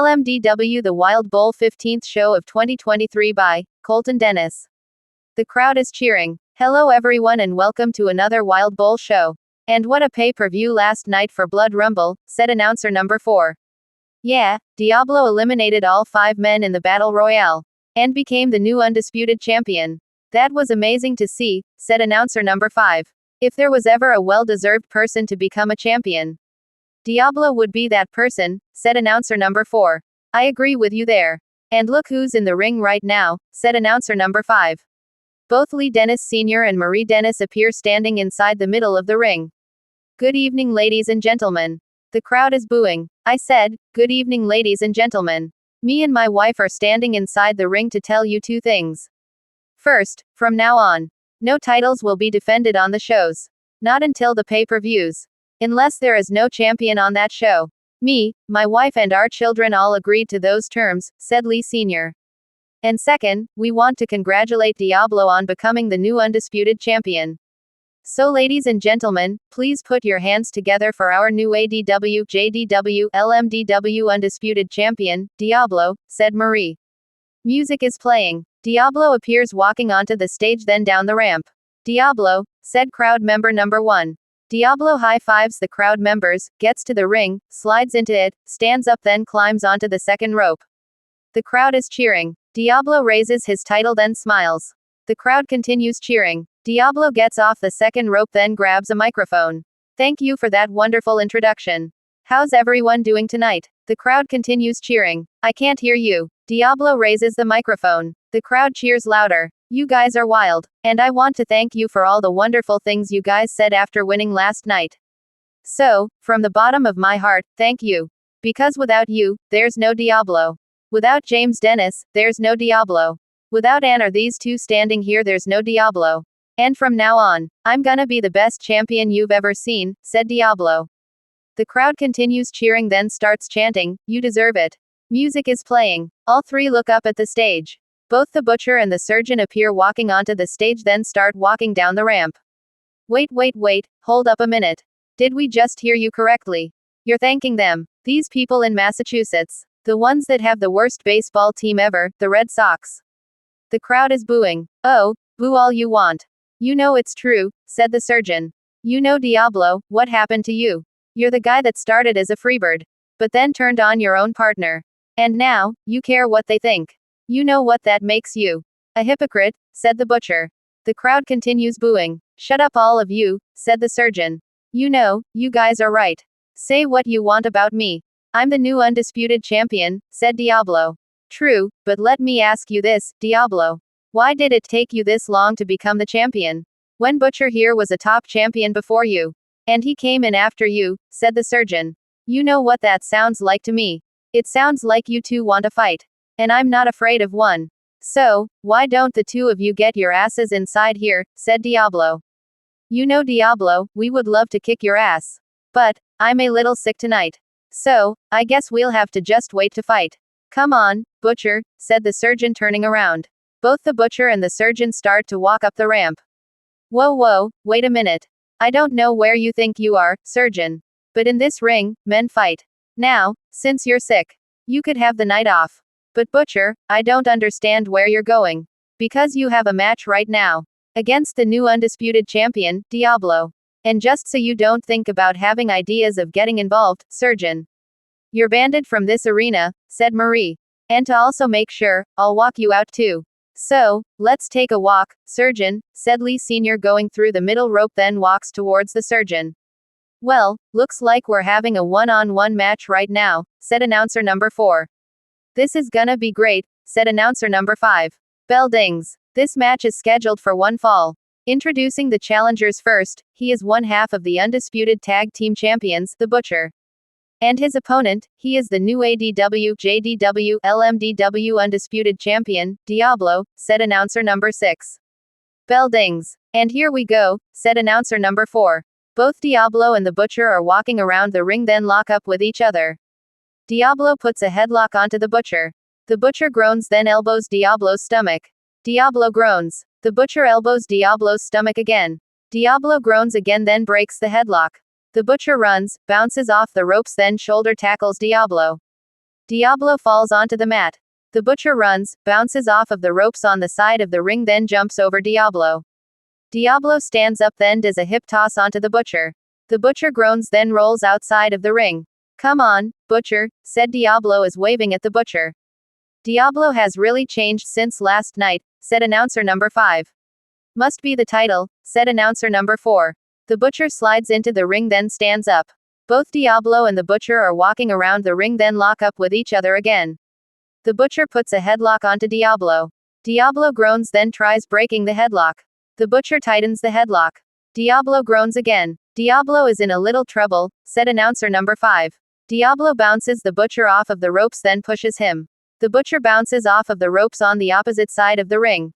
LMDW The Wild Bull 15th show of 2023 by Colton Dennis. The crowd is cheering. Hello everyone and welcome to another Wild Bull show. And what a pay-per-view last night for Blood Rumble, said announcer number 4. Yeah, Diablo eliminated all 5 men in the Battle Royale. And became the new undisputed champion. That was amazing to see, said announcer number 5. If there was ever a well-deserved person to become a champion, Diablo would be that person, said announcer number 4. I agree with you there. And look who's in the ring right now, said announcer number 5. Both Lee Dennis Sr. and Marie Dennis appear standing inside the middle of the ring. Good evening, ladies and gentlemen. The crowd is booing. I said, good evening, ladies and gentlemen. Me and my wife are standing inside the ring to tell you 2 things. First, from now on, no titles will be defended on the shows. Not until the pay-per-views. Unless there is no champion on that show. Me, my wife and our children all agreed to those terms, said Lee Sr. And second, we want to congratulate Diablo on becoming the new undisputed champion. So ladies and gentlemen, please put your hands together for our new ADW, JDW, LMDW undisputed champion, Diablo, said Marie. Music is playing. Diablo appears walking onto the stage then down the ramp. Diablo, said crowd member number 1. Diablo high-fives the crowd members, gets to the ring, slides into it, stands up then climbs onto the second rope. The crowd is cheering. Diablo raises his title then smiles. The crowd continues cheering. Diablo gets off the second rope then grabs a microphone. Thank you for that wonderful introduction. How's everyone doing tonight? The crowd continues cheering. I can't hear you. Diablo raises the microphone. The crowd cheers louder. You guys are wild. And I want to thank you for all the wonderful things you guys said after winning last night. So, from the bottom of my heart, thank you. Because without you, there's no Diablo. Without James Dennis, there's no Diablo. Without Ann or these 2 standing here, there's no Diablo. And from now on, I'm gonna be the best champion you've ever seen, said Diablo. The crowd continues cheering then starts chanting, you deserve it. Music is playing. All 3 look up at the stage. Both the butcher and the surgeon appear walking onto the stage then start walking down the ramp. Wait, hold up a minute. Did we just hear you correctly? You're thanking them. These people in Massachusetts. The ones that have the worst baseball team ever, the Red Sox. The crowd is booing. Oh, boo all you want. You know it's true, said the surgeon. You know Diablo, what happened to you? You're the guy that started as a freebird. But then turned on your own partner. And now, you care what they think. You know what that makes you? A hypocrite, said the butcher. The crowd continues booing. Shut up all of you, said the surgeon. You know, you guys are right. Say what you want about me. I'm the new undisputed champion, said Diablo. True, but let me ask you this, Diablo. Why did it take you this long to become the champion? When Butcher here was a top champion before you. And he came in after you, said the surgeon. You know what that sounds like to me. It sounds like you 2 want to fight. And I'm not afraid of one. So, why don't the 2 of you get your asses inside here, said Diablo. You know Diablo, we would love to kick your ass. But, I'm a little sick tonight. So, I guess we'll have to just wait to fight. Come on, Butcher, said the surgeon turning around. Both the butcher and the surgeon start to walk up the ramp. Whoa, wait a minute. I don't know where you think you are, surgeon. But in this ring, men fight. Now, since you're sick, you could have the night off. But Butcher, I don't understand where you're going. Because you have a match right now. Against the new undisputed champion, Diablo. And just so you don't think about having ideas of getting involved, surgeon. You're banned from this arena, said Marie. And to also make sure, I'll walk you out too. So, let's take a walk, surgeon, said Lee Sr. going through the middle rope then walks towards the surgeon. Well, looks like we're having a one-on-one match right now, said announcer number 4. This is gonna be great, said announcer number 5. Bell dings. This match is scheduled for 1 fall. Introducing the challengers first, he is one half of the undisputed tag team champions, the Butcher. And his opponent, he is the new ADW, JDW, LMDW undisputed champion, Diablo, said announcer number 6. Bell dings. And here we go, said announcer number 4. Both Diablo and the Butcher are walking around the ring then lock up with each other. Diablo puts a headlock onto the Butcher. The Butcher groans then elbows Diablo's stomach. Diablo groans. The Butcher elbows Diablo's stomach again. Diablo groans again then breaks the headlock. The Butcher runs, bounces off the ropes then shoulder tackles Diablo. Diablo falls onto the mat. The butcher runs, bounces off of the ropes on the side of the ring, then jumps over Diablo. Diablo stands up, then does a hip toss onto the butcher. The butcher groans, then rolls outside of the ring. "Come on, butcher," said Diablo as waving at the butcher. "Diablo has really changed since last night," said announcer number 5. "Must be the title," said announcer number 4. The butcher slides into the ring, then stands up. Both Diablo and the butcher are walking around the ring, then lock up with each other again. The butcher puts a headlock onto Diablo. Diablo groans, then tries breaking the headlock. The butcher tightens the headlock. Diablo groans again. "Diablo is in a little trouble," said announcer number 5. Diablo bounces the butcher off of the ropes, then pushes him. The butcher bounces off of the ropes on the opposite side of the ring.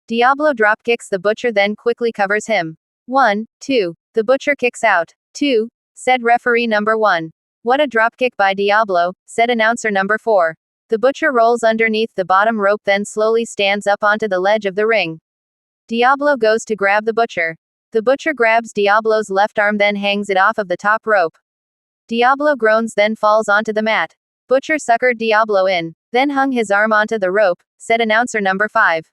Diablo dropkicks the butcher, then quickly covers him. 1, 2. The butcher kicks out. 2, said referee number 1. "What a dropkick by Diablo," said announcer number 4. The butcher rolls underneath the bottom rope, then slowly stands up onto the ledge of the ring. Diablo goes to grab the butcher. The butcher grabs Diablo's left arm, then hangs it off of the top rope. Diablo groans, then falls onto the mat. "Butcher suckered Diablo in, then hung his arm onto the rope," said announcer number 5.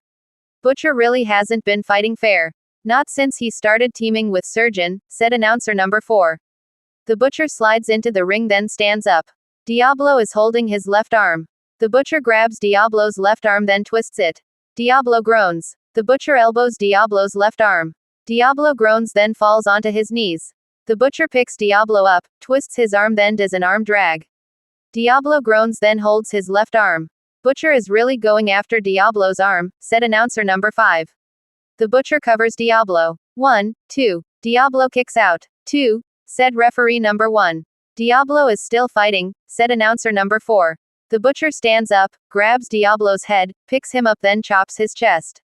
"Butcher really hasn't been fighting fair. Not since he started teaming with Surgeon," said announcer number 4. The butcher slides into the ring, then stands up. Diablo is holding his left arm. The butcher grabs Diablo's left arm, then twists it. Diablo groans. The butcher elbows Diablo's left arm. Diablo groans, then falls onto his knees. The butcher picks Diablo up, twists his arm, then does an arm drag. Diablo groans, then holds his left arm. "Butcher is really going after Diablo's arm," said announcer number 5. The butcher covers Diablo. 1, 2. Diablo kicks out. 2, said referee number 1. "Diablo is still fighting," said announcer number 4. The butcher stands up, grabs Diablo's head, picks him up, then chops his chest.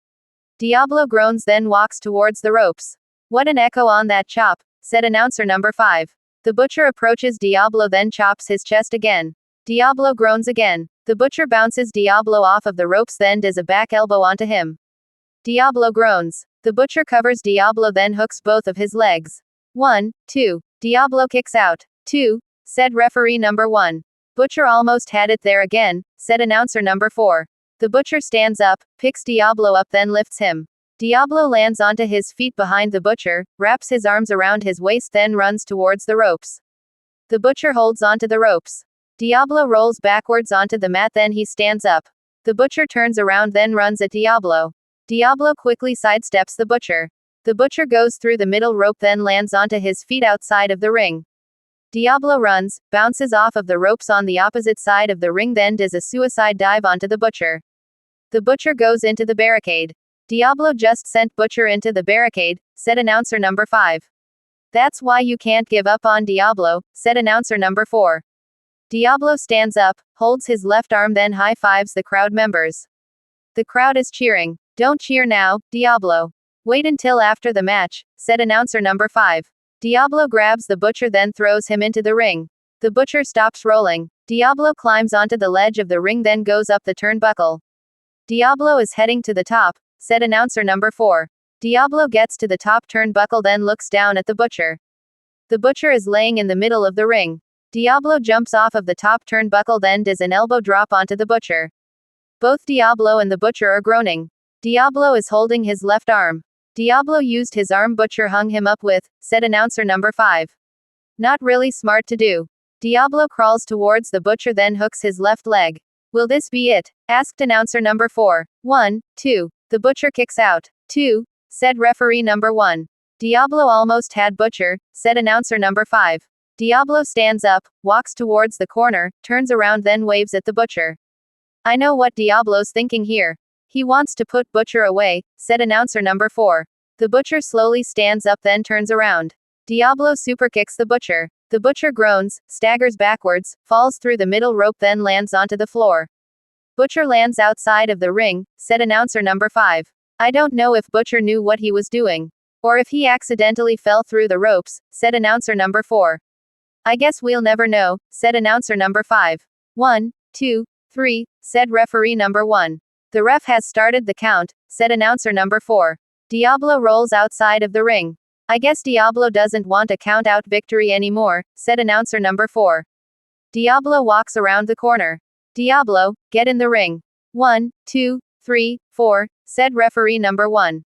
Diablo groans, then walks towards the ropes. "What an echo on that chop," said announcer number 5. The butcher approaches Diablo, then chops his chest again. Diablo groans again. The butcher bounces Diablo off of the ropes, then does a back elbow onto him. Diablo groans. The butcher covers Diablo, then hooks both of his legs. 1, 2. Diablo kicks out. 2, said referee number 1. "Butcher almost had it there again," said announcer number 4. The butcher stands up, picks Diablo up, then lifts him. Diablo lands onto his feet behind the butcher, wraps his arms around his waist, then runs towards the ropes. The butcher holds onto the ropes. Diablo rolls backwards onto the mat, then he stands up. The butcher turns around, then runs at Diablo. Diablo quickly sidesteps the butcher. The butcher goes through the middle rope, then lands onto his feet outside of the ring. Diablo runs, bounces off of the ropes on the opposite side of the ring, then does a suicide dive onto the butcher. The butcher goes into the barricade. "Diablo just sent Butcher into the barricade," said announcer number 5. "That's why you can't give up on Diablo," said announcer number 4. Diablo stands up, holds his left arm, then high-fives the crowd members. The crowd is cheering. "Don't cheer now, Diablo. Wait until after the match," said announcer number 5. Diablo grabs the butcher, then throws him into the ring. The butcher stops rolling. Diablo climbs onto the ledge of the ring, then goes up the turnbuckle. "Diablo is heading to the top," said announcer number 4. Diablo gets to the top turnbuckle, then looks down at the butcher. The butcher is laying in the middle of the ring. Diablo jumps off of the top turnbuckle, then does an elbow drop onto the butcher. Both Diablo and the butcher are groaning. Diablo is holding his left arm. "Diablo used his arm, butcher hung him up with," said announcer number 5. "Not really smart to do." Diablo crawls towards the butcher, then hooks his left leg. "Will this be it?" asked announcer number 4. 1, 2. The butcher kicks out. 2, said referee number 1. "Diablo almost had Butcher," said announcer number 5. Diablo stands up, walks towards the corner, turns around, then waves at the butcher. "I know what Diablo's thinking here. He wants to put Butcher away," said announcer number 4. The butcher slowly stands up, then turns around. Diablo superkicks the butcher. The butcher groans, staggers backwards, falls through the middle rope, then lands onto the floor. "Butcher lands outside of the ring," said announcer number 5. "I don't know if Butcher knew what he was doing. Or if he accidentally fell through the ropes," said announcer number 4. "I guess we'll never know," said announcer number 5. 1, 2, 3, said referee number 1. "The ref has started the count," said announcer number 4. Diablo rolls outside of the ring. "I guess Diablo doesn't want a count-out victory anymore," said announcer number 4. Diablo walks around the corner. Diablo, get in the ring. 1, 2, 3, 4, said referee number 1.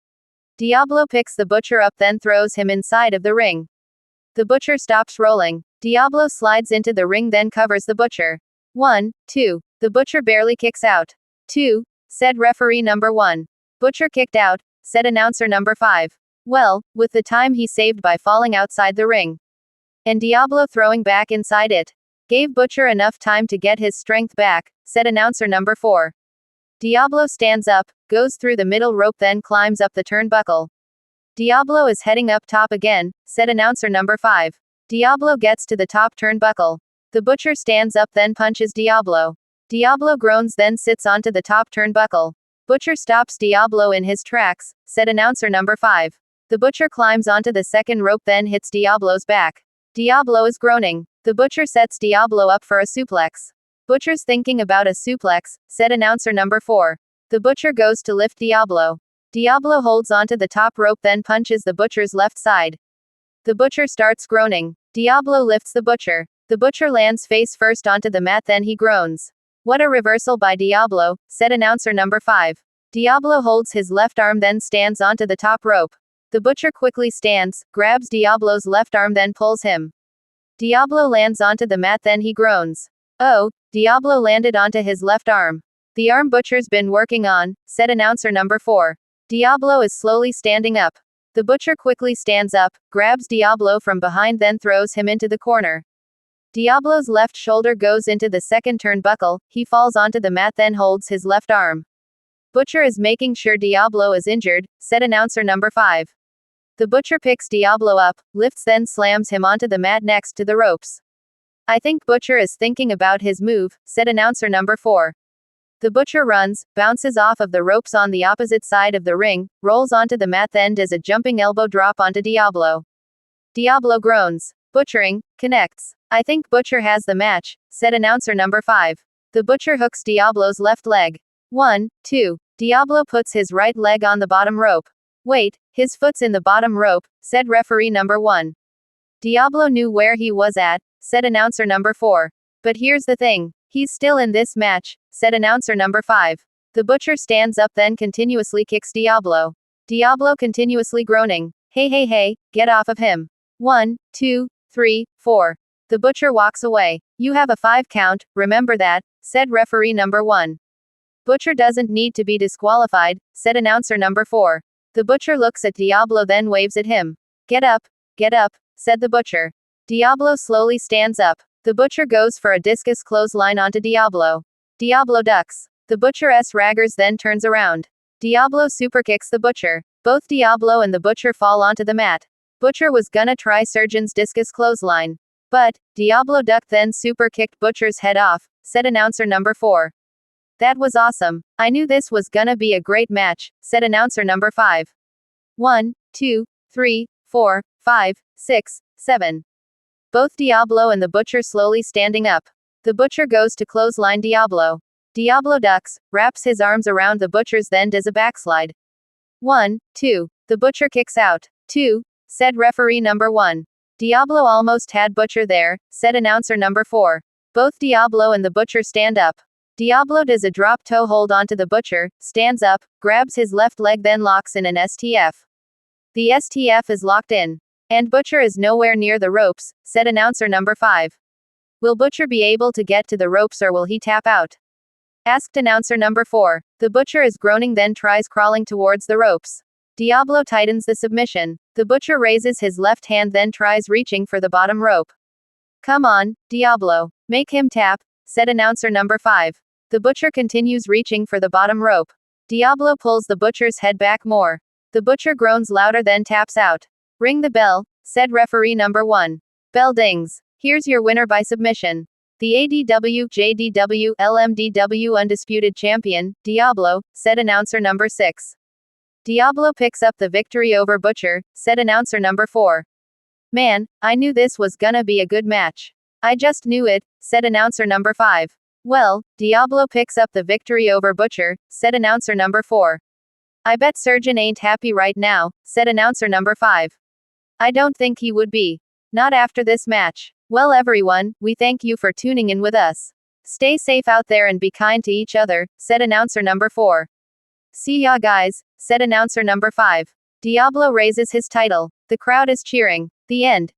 Diablo picks the butcher up then throws him inside of the ring. The butcher stops rolling. Diablo slides into the ring then covers the butcher. 1, 2. The butcher barely kicks out. 2, said referee number 1. Butcher kicked out, said announcer number 5. Well, with the time he saved by falling outside the ring. And Diablo throwing back inside it. Gave Butcher enough time to get his strength back, said announcer number 4. Diablo stands up, goes through the middle rope then climbs up the turnbuckle. Diablo is heading up top again, said announcer number 5. Diablo gets to the top turnbuckle. The butcher stands up then punches Diablo. Diablo groans then sits onto the top turnbuckle. Butcher stops Diablo in his tracks, said announcer number 5. The butcher climbs onto the second rope then hits Diablo's back. Diablo is groaning. The butcher sets Diablo up for a suplex. Butcher's thinking about a suplex, said announcer number 4. The butcher goes to lift Diablo. Diablo holds onto the top rope then punches the butcher's left side. The butcher starts groaning. Diablo lifts the butcher. The butcher lands face first onto the mat then he groans. What a reversal by Diablo, said announcer number 5. Diablo holds his left arm then stands onto the top rope. The butcher quickly stands, grabs Diablo's left arm then pulls him. Diablo lands onto the mat then he groans. Oh, Diablo landed onto his left arm. The arm Butcher's been working on, said announcer number 4. Diablo is slowly standing up. The butcher quickly stands up, grabs Diablo from behind then throws him into the corner. Diablo's left shoulder goes into the second turnbuckle, he falls onto the mat then holds his left arm. Butcher is making sure Diablo is injured, said announcer number 5. The butcher picks Diablo up, lifts then slams him onto the mat next to the ropes. I think Butcher is thinking about his move, said announcer number 4. The butcher runs, bounces off of the ropes on the opposite side of the ring, rolls onto the mat then does a jumping elbow drop onto Diablo. Diablo groans. Butchering, connects. I think Butcher has the match, said announcer number 5. The butcher hooks Diablo's left leg. 1, 2. Diablo puts his right leg on the bottom rope. Wait, his foot's in the bottom rope, said referee number 1. Diablo knew where he was at, said announcer number 4. But here's the thing. He's still in this match, said announcer number 5. The butcher stands up then continuously kicks Diablo. Diablo continuously groaning. Hey, get off of him. 1, 2, 3, 4. The butcher walks away. You have a 5 count, remember that, said referee number 1. Butcher doesn't need to be disqualified, said announcer number 4. The butcher looks at Diablo then waves at him. Get up, said the butcher. Diablo slowly stands up. The butcher goes for a discus clothesline onto Diablo. Diablo ducks. The butcher's raggers then turns around. Diablo superkicks the butcher. Both Diablo and the butcher fall onto the mat. Butcher was gonna try Surgeon's discus clothesline. But, Diablo ducked then super kicked Butcher's head off, said announcer number 4. That was awesome. I knew this was gonna be a great match, said announcer number 5. 1, 2, 3, 4, 5, 6, 7. Both Diablo and the butcher slowly standing up. The butcher goes to clothesline Diablo. Diablo ducks, wraps his arms around the butcher's then does a backslide. 1, 2. The butcher kicks out. 2, said referee number 1. Diablo almost had Butcher there, said announcer number 4. Both Diablo and the butcher stand up. Diablo does a drop toe hold onto the butcher, stands up, grabs his left leg then locks in an STF. The STF is locked in. And Butcher is nowhere near the ropes, said announcer number 5. Will Butcher be able to get to the ropes or will he tap out? Asked announcer number 4. The butcher is groaning then tries crawling towards the ropes. Diablo tightens the submission. The butcher raises his left hand then tries reaching for the bottom rope. Come on, Diablo. Make him tap, said announcer number 5. The butcher continues reaching for the bottom rope. Diablo pulls the butcher's head back more. The butcher groans louder then taps out. Ring the bell, said referee number 1. Bell dings. Here's your winner by submission. The ADW, JDW, LMDW Undisputed Champion, Diablo, said announcer number 6. Diablo picks up the victory over Butcher, said announcer number 4. Man, I knew this was gonna be a good match. I just knew it, said announcer number 5. Well, Diablo picks up the victory over Butcher, said announcer number 4. I bet Surgeon ain't happy right now, said announcer number 5. I don't think he would be. Not after this match. Well everyone, we thank you for tuning in with us. Stay safe out there and be kind to each other, said announcer number 4. See ya guys, said announcer number 5. Diablo raises his title. The crowd is cheering. The end.